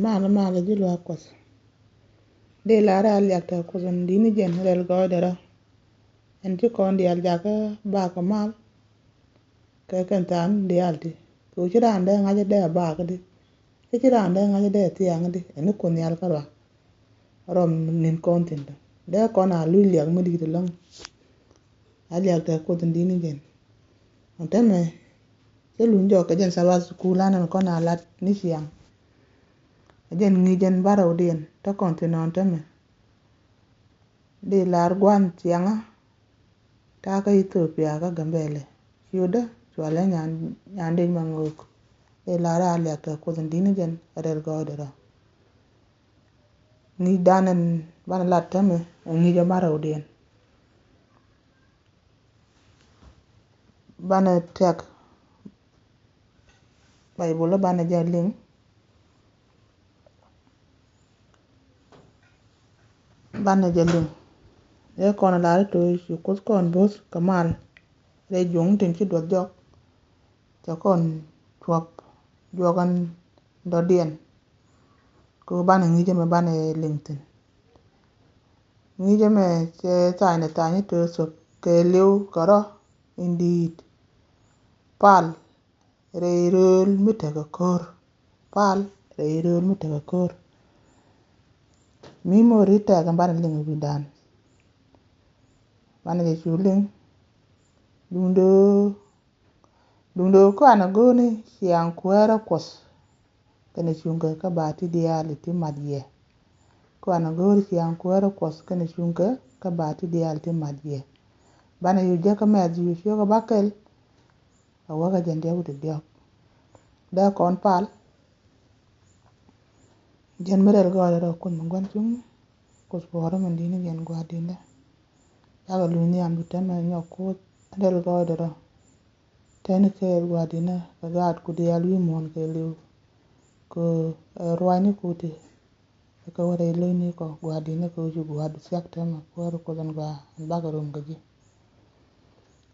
Mala jilo akwas. De lara al yakta kwasan dini jen rel godera. En ti kon di al jaka ba ka mal. Ka kan tan di al di. Ko chira ande ngaje de ba ka di. Chira ande ngaje de ti ang di. Eni kun yal karwa. Rom nin kon tinda. De kon a lu liak mu di lang. Al yakta kwasan dini jen. Anteme selun jo ka jen salwa skulana kon a lat ni siang. Jen ngi jen bara udien ta kontinent me de lar gwan tianga ta ka Ethiopia ka gambele yuda chwala nyande mangok de lara alya ta ko dini jen rel godera ni danen bana latta me ngi ja bara udien bana tek bay bula bana jalling e kono la to su ko kon bos kamal re jong tin ci do jok ca kon twap jogan do dien ko bana ngi jeme bana lingtin ngi jeme ce tane tane to so ke lew karo indeed pal reirol mitaka kor pal reirol mitaka kor mi morita ga bana lingu bidan bana je chuling dundo ko ana goni siang kwera kos kene chunga ka bati diali ti madye ko ana gori siang kwera kos kene chunga ka bati diali ti madye bana yuje ka medji yu ko bakel awaga jende wude diok da kon pal jen merel go da kun ngwan chung ko sporo man dini jen gwa dinda aga luni am bitama nyoko del go da ten ke gwa dina ka gat ku dial wi mon ke lew ko rwani kuti ka wore luni ko gwa dina ko ju gwa du sakta ma ko dan gwa bagarum gaji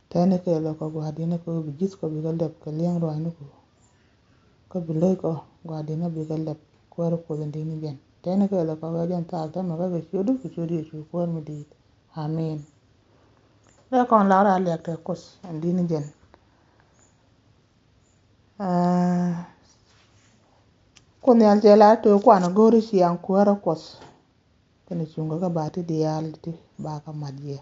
ten ke lo ko gwa dina ko bi gis ko bi galep ke liang rwani ko bi loy ko gwa dina bi galep ko dan dini jen ten ke lo ko jan ta ma ga chudu chu ko mi di amen da kon la ra lek te kos dini jen kun yal jela to ko ana gori siang kwara kos kene chunga ka bati dial ti ba ka madye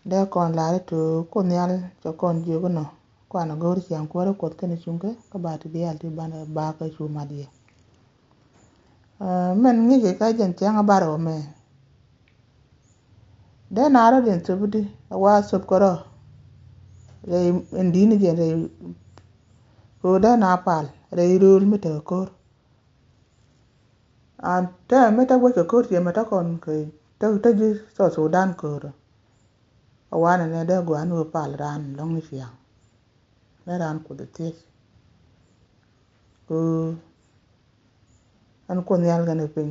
da kon la to kun yal to kon jogo no ko ana gori siang kwara kos kene chunga ka bati dial ti bana ba ka chu madye men ngi ka jen tianga baro me de naro den tubudi wa sob koro re ndini jen re ko da na pal re irul mita kor anta meta gwe kor je meta kon ke ta ji so Sudan kor awana ne da gwa no pal ran long ni fiang da ran ko de te ko an ko nyal ga ne pin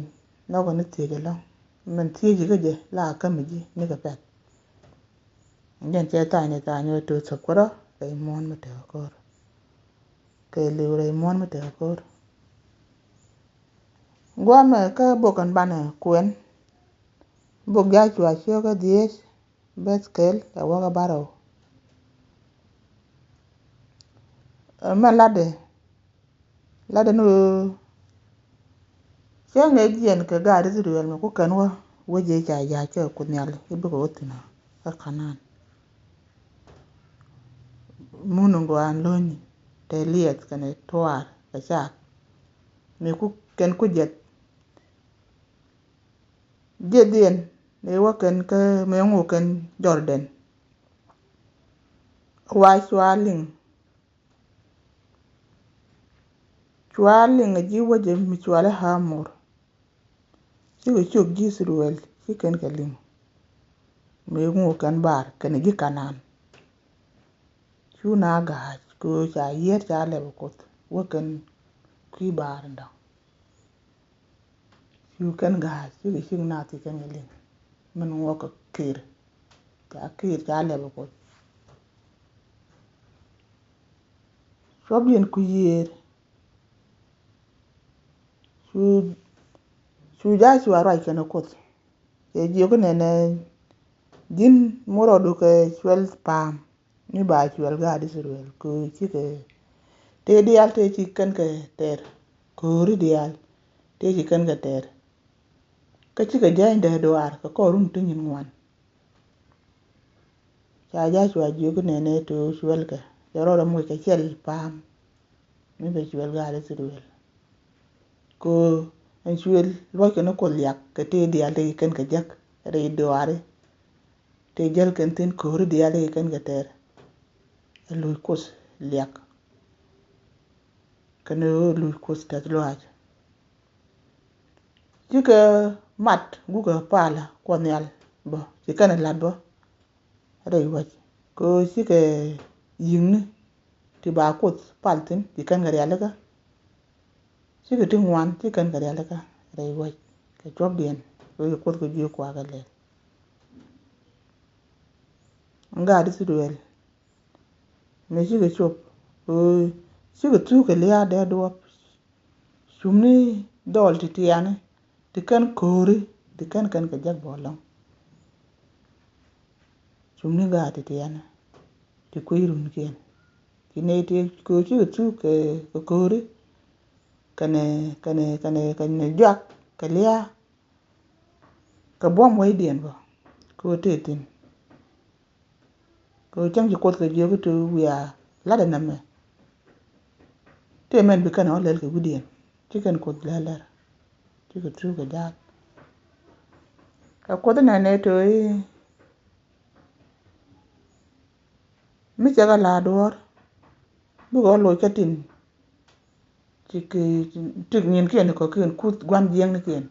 no ko ne te je long men te ji ga je la ka mi ji ni ga pet ngen che ta ne ta nyo to so koro re mon mita kor ke le re mon mita kor gwa me ka bokan bana kwen bok ga chwa chyo ga dies betkel ya waga baro ma lade no chenge jien ke gari zruel me ku kanwa weje cha ya che kunyal ibu ko tina ka kanan munungo an loni te liet kane toar ka cha me ku ken ku jedien ne waken ke me ngoken Jordan wa chwaling ji waje mi chwale hamur chuk ji sruel chiken kaling me ngoken bar kene ji kanan chuna ga ko cha yer cha le ko waken ki bar nda chuken ga chi na ti ken ling men ngoka kir cha le ko sobien ku yer chu ja chu arwai kana koth e jogo ne din moro do ke chwel pam ni ba chwel ga di sirwel ko chike te dial te chikan ke ter ko ri dial te chikan ke ter ka chike ja inde doar ko rum tin ngwan cha ja chu jogo ne to chwel ke yoro mo ke chel pam ni be chwel ga di sirwel ko en chwel lo ke no ko liak ke te dial te chikan ke jak re doare te jel ken tin ko ri dial te chikan ke ter lui kos liak kana lui kos ta loaj jika mat guga pala kwanyal bo jikana lad bo adai waj ko jika yingni ti ba kos paltin jikan gari alaka jika tingwan jikan gari alaka adai waj ka job dien ko kos ko jiyo kwa gale nga adi sidwel me jika chop ko jika tu ke liya de do shumni dol titiane tikan kori tikan kan ka jak bolong shumni ga titiane ti kuirun ken kine ti ko chi tu ke kori kane jak ka liya ka bom wai dien bo ko tetin ko chang ji kot ka je ko to wiya lada na me te men bi kana olel ke gudien chicken kot lalar ti ko tu ka jak ka kot na ne to mi chaga la dor bu go lo chatin tik nyin ken ko ken kut gwan jeng ni ken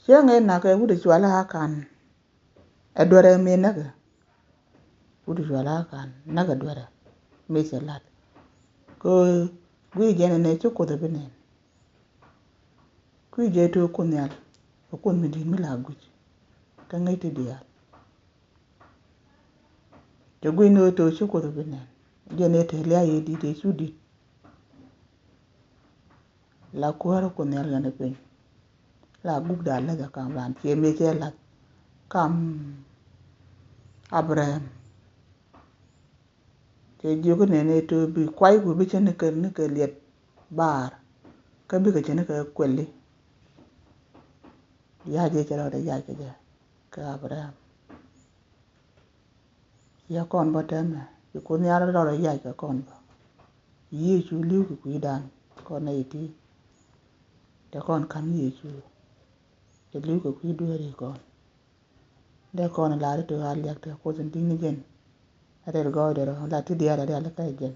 chenge na ke wude chwala kan adore me naga wude chwala kan naga dore me chalat ko gwi jene ne choko de benen gwi je to kunyal ko mi di mi la guj ka ngai te dia to gwi no to choko de benen jene te lia yi di te chudi la kwaro kunyal ga ne pen la gug da la ga kan ran che me che la kam Abraham te jogo ne to bi kwai go bi chen ke liet bar ka bi ka chen ka kweli ya je chero de ya ke ka Abraham ya kon ba teme ko ni ara ro ya ka kon ba yi chu liu ku dan ko na iti de kon kam yi chu de liu ku du ri kon de kon la ri to al yak te ko zin din gen are go de ro la ti dia de ala ka gen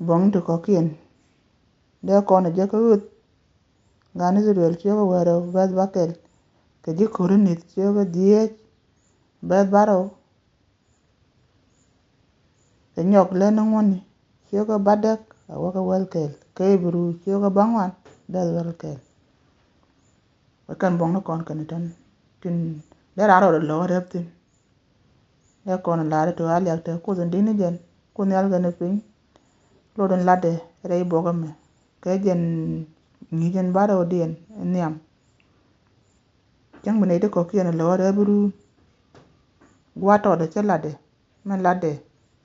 bong to ko kien de kon je ko ngani zurel che ko wero bas bakel ke ji ko ni che ko die bas baro ke nyok le no ngoni che ko badak awa ka wel kel ke bru che ko bangwan da wel kel kan bong no kon kan tan tin de ra ro lo re tin de kon la re to al yak te ko zin din gen ko nyal ga ne pin lo don lade re bo ga me ke gen ni gen baro dien niam chang bene de ko kien lo re bru gwa to de che lade man lade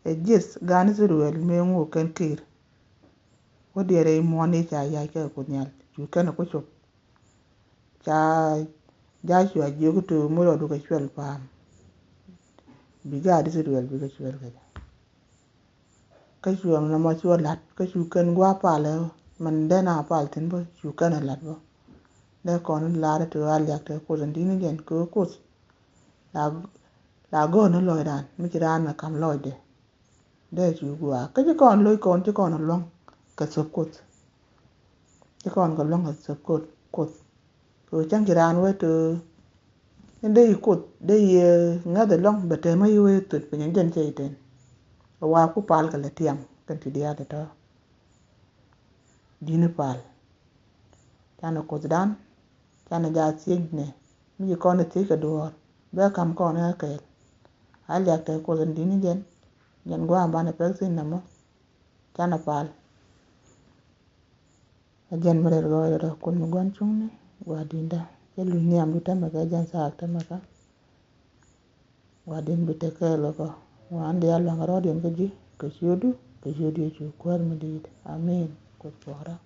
e jis gan zurwel me ngo ken kir wo de re mo ni cha ya ke ko nyal ju ken ko chop cha ja chu a je ko to mo ro do ka chwel pam bi ga di zurwel bi ka chwel ka chu na ma chu lat ka chu ken gwa pa le man de na pal tin bo chu ken lat bo de kon la re to al yak te ko zin din gen ko la la go no lo dan mi ti ran na kam lo de chu gwa ka ji kon lo kon ti kon long ka sop kot ti kon ko long ka sop kot ko chang ji ran we to de kot de nga de long be te ma we to pe nyen jen che ten wa ku pal ka le tiam kan ti dia de to dini pal chana ko dan chana ja signe mi ko ne ti ka do be kam ko ne ka หาเรียกแต่คนดินเย็นยันกว่าบ้านเปิกสินนะมั้ง chana pal ajen merel go da kun mu gwan chung ne wa dinda ke lu niam lu tama ka jan sa tama ka wa din bite ke lo ko wa ande yalla ngaro din ke ji ke jodu chu kwar mu di amin ko chora